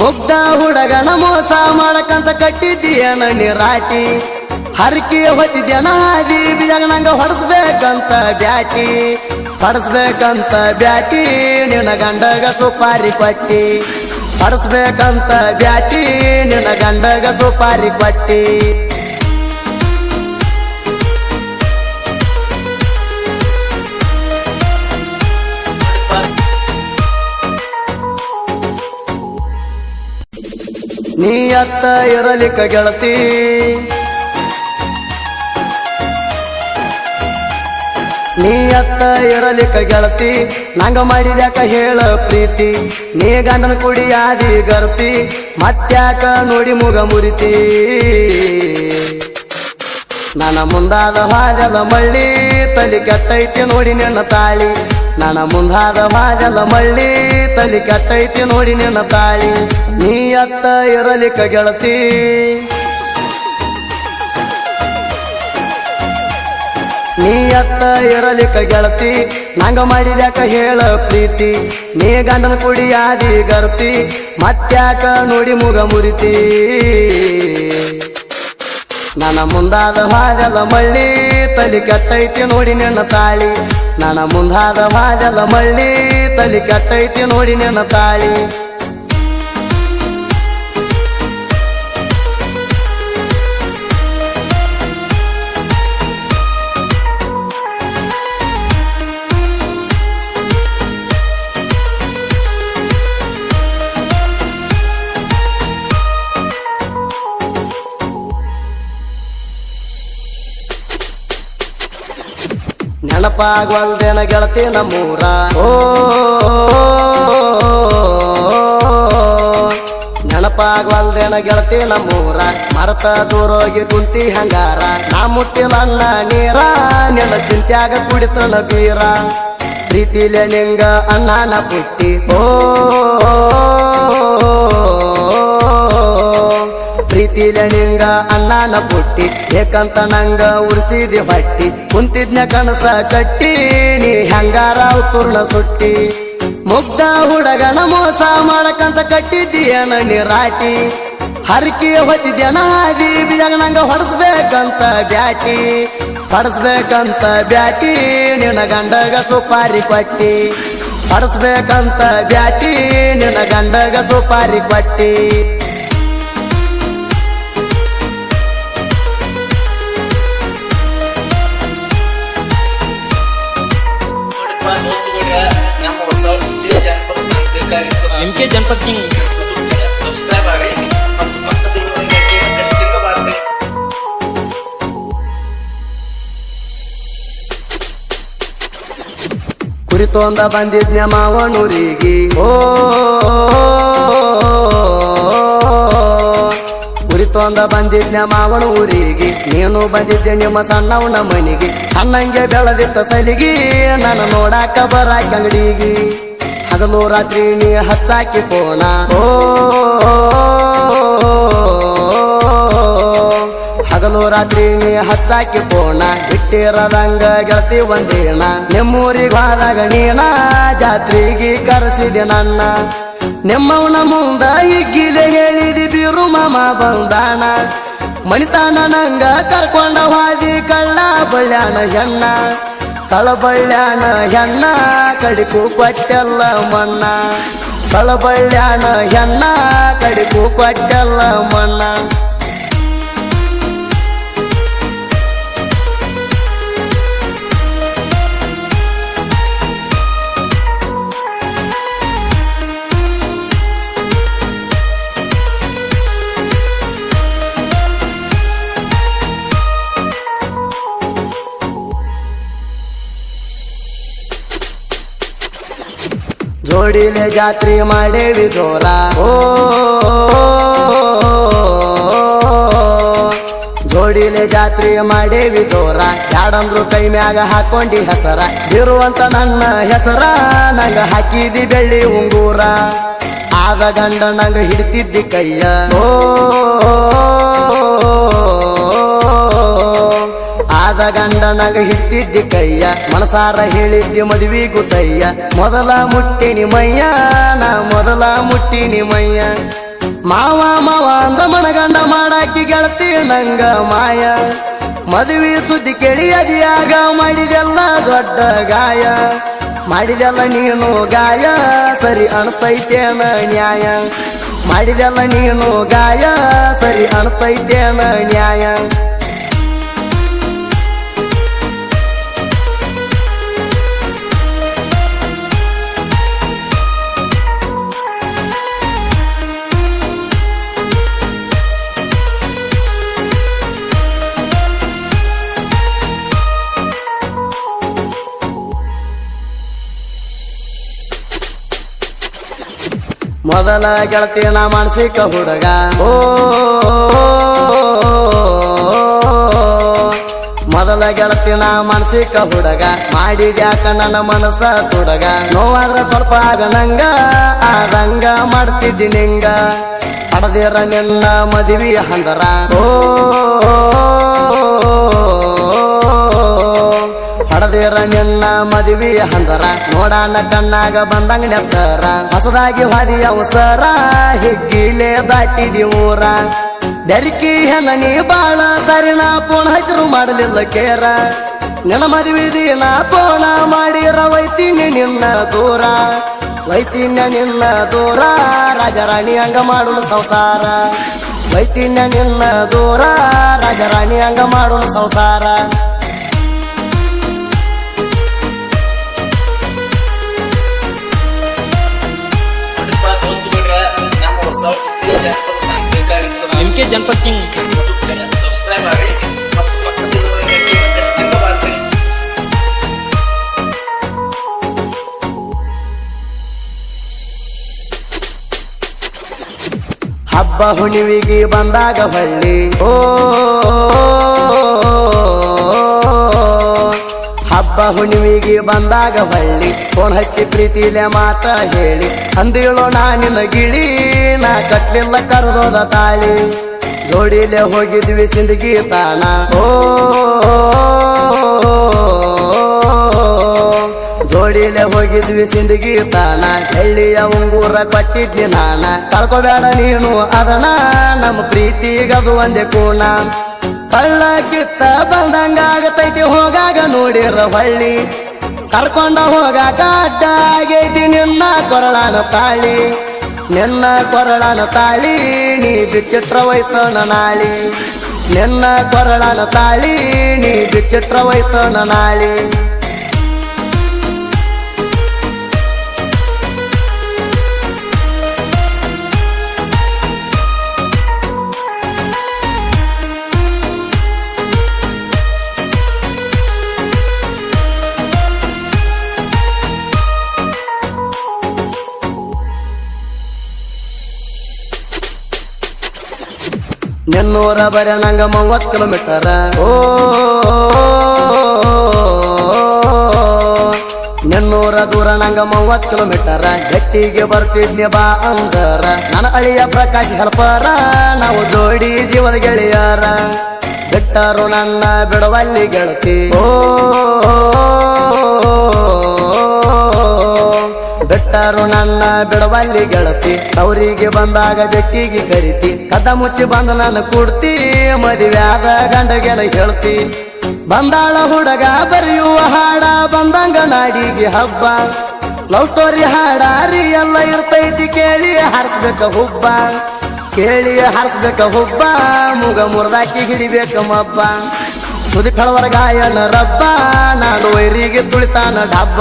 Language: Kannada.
ಮುಗ್ಧ ಹುಡುಗನ ಮೋಸ ಮಾಡಕಂತ ಕಟ್ಟಿದ್ದೀಯನ ನಿರಾಟಿ ಹರಕಿ ಹೊತ್ತಿದ್ಯನ ಹಾದಿ ಬಿಜಾಗ ನಂಗ ಹೊಡಸ್ಬೇಕಂತ ಬ್ಯಾಟಿ ನಿನ್ನ ಗಂಡಗ ಸುಪಾರಿ ಕೊಟ್ಟಿ ಹೊಡಸ್ಬೇಕಂತ ಬ್ಯಾಟಿ ನಿನ್ನ ಗಂಡಗ ಸುಪಾರಿ ಕೊಟ್ಟಿ ನೀ ಅತ್ತ ಇರಲಿಕ್ಕ ಗೆಳತಿ ನಂಗ ಮಾಡಿದ್ಯಾಕ ಹೇಳ ಪ್ರೀತಿ ನೀ ಗಂಡನ ಕುಡಿಯಾದಿ ಗರ್ತಿ ಮತ್ತ್ಯಾಕ ನೋಡಿ ಮುಗ ಮುರಿತಿ ನನ್ನ ಮುಂದಾದ ಹಾಜಲ ಮಳ್ಳಿ ತಲಿ ಕೆಟ್ಟೈತಿ ನೋಡಿ ನಿನ್ನ ತಾಳಿ ನನ್ನ ಮುಂದಾದ ಹಾಜಲ ಮಳ್ಳಿ ತಲಿ ಕೆಟ್ಟೈತಿ ನೋಡಿ ನಿನ್ನ ತಾಳಿ ನೀ ಅತ್ತ ಇರಲಿಕ್ಕ ಗೆಳತಿ ನಂಗ ಮಾಡಿದ್ಯಾಕ ಹೇಳ ಪ್ರೀತಿ ನೀ ಗಂಡನ ಕುಡಿಯಾದಿ ಗರ್ತಿ ಮತ್ತ್ಯಾಕ ನೋಡಿ ಮುಗ ಮುರಿತಿ ನನ್ನ ಮುಂದಾದ ಹಾಜಲ ಮಳ್ಳಿ ತಲಿ ಕೆಟ್ಟೈತಿ ನೋಡಿ ನಿನ್ನ ತಾಳಿ ನನ್ನ ಮುಂದಾದ ಹಾಜಲ ಮಳ್ಳಿ ತಲಿ ಕೆಟ್ಟೈತಿ ನೋಡಿ ನಿನ್ನ ತಾಳಿ ನೆನಪಾಗ್ವಲ್ದೇನ ಗೆಳತಿ ನಮ್ಮೂರ ನೆನಪಾಗ್ವಲ್ದೇನ ಗೆಳತಿ ನಮ್ಮೂರ ಮರತ ದೂರೋಗಿ ಕುಂತಿ ಹಂಗಾರ ನಾ ಮುಟ್ಟಿಲನ್ನ ನೀರ ನಿನ್ನ ಚಿಂತ್ಯಾಗ ಕುಡಿತನ ಬೀರ ಪ್ರೀತಿಲೆ ನಿಂಗ ಅಣ್ಣನ ಪುಟ್ಟಿ ಪ್ರೀತಿಲೆ ನಿಂಗ ಅಣ್ಣನ ಪುಟ್ಟಿ ಏಕಂತ ನಂಗ ಉರ್ಸಿದಿ ಹೊಟ್ಟಿ ಕುಂತಿದ್ನ ಕನಸ ಕಟ್ಟಿ ನೀ ಹೆಂಗಾರ ಪೂರ್ಣ ಸುಟ್ಟಿ ಮುಗ್ಧ ಹುಡುಗನ ಮೋಸ ಮಾಡಕಂತ ಕಟ್ಟಿದ್ದೀಯನ ನಿರಾಟಿ ಹರಕಿ ಹೊತ್ತಿದ್ಯನ ಹಾದಿ ಬಿಜಾಗ ನಂಗ ಹೊಡಸ್ಬೇಕಂತ ಬ್ಯಾಟಿ ನಿನ್ನ ಗಂಡಗ ಸುಪಾರಿ ಕೊಟ್ಟಿ ಹೊಡಸ್ಬೇಕಂತ ಬ್ಯಾಟಿ ನಿನ್ನ ಗಂಡಗ ಸುಪಾರಿ ಕೊಟ್ಟಿ MK ಜನಪದ ಕಿಂಗ್ ಸಬ್ಸ್ಕ್ರೈಬ್ ಆಗಿ ಮತ್ತು ಪಕ್ಕದಲ್ಲಿರುವ ಚಿಕ್ಕ ಬಾರಿಸಿ ಕುರಿತೊಂದ ಬಂದಿದ್ನ ಮಾವನೂರಿಗೆ ಕುರಿತೊಂದ ಬಂದಿದ್ನ ಮಾವನೂರಿಗೆ ನೀನು ಬಂದಿದ್ದೆ ನಿಮ್ಮ ಸಣ್ಣವನ ಮನಿಗೆ ಸಣ್ಣಂಗೆ ಬೆಳೆದಿತ್ತ ಸಲಿಗಿ ನನ್ನ ನೋಡಾಕ ಬರಾಕ ಅಂಗಡಿಗೆ ಹಗಲು ರಾತ್ರಿ ನೀ ಹಚ್ಚಾಕಿ ಪೋಣ ಹಗಲು ರಾತ್ರಿ ನೀ ಹಚ್ಚಾಕಿ ಪೋಣ ಇಟ್ಟಿರದಂಗ ಗೆಳತಿ ಒಂದೇಣ ನಿಮ್ಮೂರಿಗೆ ಹೋದಾಗ ನೀನ ಜಾತ್ರೆಗೆ ಕರೆಸಿದೆ ನನ್ನ ನಿಮ್ಮವನ ಮುಂದ ಹಿಗ್ಗಿಲೆ ಹೇಳಿದಿ ಬೀರು ಮಾಮ ಬಂದಾನ ಮಣಿತಾನ ನಂಗ ಕರ್ಕೊಂಡ ಹಾದಿ ಕಳ್ಳ ಬಳ್ಯಾನ ಹೆಣ್ಣ ತಳಬಳ್ಯಾನ ಹೆಣ್ಣ ಕಡಿಕು ಕೊಟ್ಟೆಲ್ಲ ಮಣ್ಣ ತಳಬಳ್ಯಾನ ಹೆಣ್ಣ ಕಡಿಕು ಕೊಟ್ಟೆಲ್ಲ ಮಣ್ಣ ಜೋಡಿಲೆ ಜಾತ್ರೆ ಮಾಡೇವಿ ಜೋರ ಜೋಡಿಲೆ ಜಾತ್ರೆ ಮಾಡೇವಿ ಜೋರ ಯಾಡಂದ್ರು ಕೈ ಮ್ಯಾಗ ಹಾಕೊಂಡಿ ಹೆಸರ ಇರುವಂತ ನನ್ನ ಹೆಸರ ನಂಗ ಹಾಕಿದಿ ಬೆಳ್ಳಿ ಉಂಗೂರ ಆದ ಗಂಡ ನಂಗ ಹಿಡ್ತಿದ್ದಿ ಕೈಯ ಆದ ಗಂಡ ನಂಗ ಹಿಡ್ತಿದ್ದಿ ಕೈಯ ಮನಸಾರ ಹೇಳಿದ್ದಿ ಮದುವೆ ಗುತಯ್ಯ ಮೊದಲ ಮುಟ್ಟಿನಿ ಮಯ್ಯ ನಾ ಮೊದಲ ಮುಟ್ಟಿನಿ ಮಯ್ಯ ಮಾವ ಮಾವ ಅಂದ ಮನಗಂಡ ಮಾಡಾಕಿ ಗೆಳತಿ ನಂಗ ಮಾಯ ಮದುವೆ ಸುದ್ದಿ ಕೇಳಿ ಅದಿಯಾಗ ಮಾಡಿದೆಲ್ಲ ದೊಡ್ಡ ಗಾಯ ಮಾಡಿದೆಲ್ಲ ನೀನು ಗಾಯ ಸರಿ ಅನ್ಸ್ತೈತೇನ ನ್ಯಾಯ ಮಾಡಿದೆಲ್ಲ ನೀನು ಗಾಯ ಸರಿ ಅನ್ಸ್ತೈತೇನ ನ್ಯಾಯ ಮೊದಲ ಗೆಳತಿನ ಮಾನಸಿಕ ಹುಡುಗ ಓ ಮೊದಲ ಗೆಳತಿನ ಮಾನಸಿಕ ಹುಡುಗ ಮಾಡಿದ್ಯಾಕ ನನ್ನ ಮನಸ್ಸ ತುಡಗ ನೋವಾದ್ರ ಸ್ವಲ್ಪ ಆಗ ನಂಗ ಆದಂಗ ಮಾಡ್ತಿದ್ದಿ ನಿಂಗ ಹಡದಿರ ನಿನ್ನ ಮದುವೆ ಹಂದರ ಓ ಹಡದಿರ ನಿನ್ನ ಮದುವೆ ಹಂದರ ನೋಡಾನ ಕಣ್ಣಾಗ ಬಂದಂಗ ನೆತ್ತರ ಹೊಸದಾಗಿ ಹಾದಿ ಅವಸರ ಹಿಗ್ಗಿಲೆ ದಾಟಿದಿ ಊರ ಬೆರಿಕಿ ಹೆಣ ನೀ ಬಾಳ ಸರಿನಾ ಪೋಣ ಹಚ್ಚರು ಮಾಡಲಿಲ್ಲ ಕೇರ ನಿನ್ನ ಮದುವೆ ದಿನ ಪೋಣ ಮಾಡಿರ ವೈತೀನಿ ನಿನ್ನ ದೂರ ವೈತಿನ್ಯ ನಿನ್ನ ದೂರ ರಾಜರಾಣಿ ಹಂಗ ಮಾಡೋಣ ಸಂಸಾರ ವೈತಿನ್ಯ ನಿನ್ನ ದೂರ ರಾಜರಾಣಿ ಹಂಗ ಮಾಡೋಣ ಸಂಸಾರ MK ಜನಪದ ಕಿಂಗ್ ಸಬ್ಸ್ಕ್ರೈಬ್ ಮಾಡಿ ಮತ್ತು ಪಕ್ಕದಲ್ಲಿರುವ ಗಂಟೆ ಬಾರಿಸಿ. ಹಬ್ಬ ಹುಣಿವಿಗೆ ಬಂದಾಗ ಹೊಳ್ಳಿ ಓ ಹಬ್ಬ ಹುಣಿವಿಗೆ ಬಂದಾಗ ಹೊಳ್ಳಿ ಫೋನ್ ಹಚ್ಚಿ ಪ್ರೀತಿಲೆ ಮಾತ ಹೇಳಿ ಅಂದಿಳೋ ನಾನಿನ ಗಿಳಿ ನಾ ಕಟ್ಲಿಲ್ಲ ಕರ್ದೋದ ತಾಳಿ ಜೋಡಿಲೆ ಹೋಗಿದ್ವಿ ಸಿಂದಗಿ ತಾಣ ಓ ಜೋಡಿಲೆ ಹೋಗಿದ್ವಿ ಸಿಂದಗಿ ತಾಣ ಹಳ್ಳಿಯ ಉಂಗೂರ ಕೊಟ್ಟಿದ್ನಿ ನಾನ ಕಳ್ಕೊಬೇಡ ನೀನು ಅದನ ನಮ್ಮ ಪ್ರೀತಿಗದು ಒಂದೇ ಕೂಣ ಕಳ್ಳ ಕಿತ್ತ ಬಂದಂಗ ಆಗತೈತಿ ಹೋಗಾಗ ನೋಡಿರ ಹೊಳ್ಳಿ ಕರ್ಕೊಂಡ ಹೋಗಾಕ ಅಡ್ಡ ಆಗೈತಿ ನಿನ್ನ ಕೊರಳಾನ ತಾಳಿ ನಿನ್ನ ಕೊರಳಾನ ತಾಳಿ ನೀ ಬಿಚ್ಚಿಟ್ರ ಹೋಯ್ತನ ನಾಳಿ ನಿನ್ನ ಕೊರಳಾನ ತಾಳಿ ನೀ ಬಿಚ್ಚಿಟ್ರ ಹೋಯ್ತನ ನಾಳಿ ನೆನ್ನೂರ ಬರ ನಂಗ 30 ಕಿಲೋಮೀಟರ ಓ ನೆನ್ನೂರ ದೂರ ನಂಗ 30 ಕಿಲೋಮೀಟರ ಗಟ್ಟಿಗೆ ಬರ್ತಿದ್ನಿ ಬಾ ಅಂದರ ನನ್ನ ಅಳಿಯ ಪ್ರಕಾಶ್ ಹೆಲ್ಪರ ನಾವು ಜೋಡಿ ಜೀವದ ಗೆಳೆಯರ ಬಿಟ್ಟರು ನನ್ನ ಬಿಡವಲ್ಲಿ ಗೆಳತಿ ಓ ಬಿಟ್ಟರು ನನ್ನ ಬಿಡವಲ್ಲಿ ಗೆಳತಿ ಅವರಿಗೆ ಬಂದಾಗ ಬೆಟ್ಟಿಗೆ ಕರಿತಿ ಕದ ಮುಚ್ಚಿ ಬಂದ ನನ್ನ ಕುಡ್ತಿ ಮದುವ್ಯಾದ ಗಂಡಗೆನ ಹೇಳ್ತಿ ಬಂದಾಳ ಹುಡುಗ ಬರೆಯುವ ಹಾಡ ಬಂದಂಗ ನಾಡಿಗೆ ಹಬ್ಬ ಲವ್ ಸ್ಟೋರಿ ಹಾಡ ಎಲ್ಲ ಇರ್ತೈತಿ ಕೇಳಿ ಹಾರಿಸ್ಬೇಕ ಹುಬ್ಬ ಕೇಳಿ ಹಾರಿಸ್ಬೇಕ ಹುಬ್ಬ ಮುಗ ಮುರ್ದಾಕಿ ಹಿಡಿಬೇಕ ಮಬ್ಬ ಸುದಿ ಕಳವರ ಗಾಯನ ರಬ್ಬ ನಾನು ವೈರಿಗೆ ತುಳಿತಾನ ಡಬ್ಬ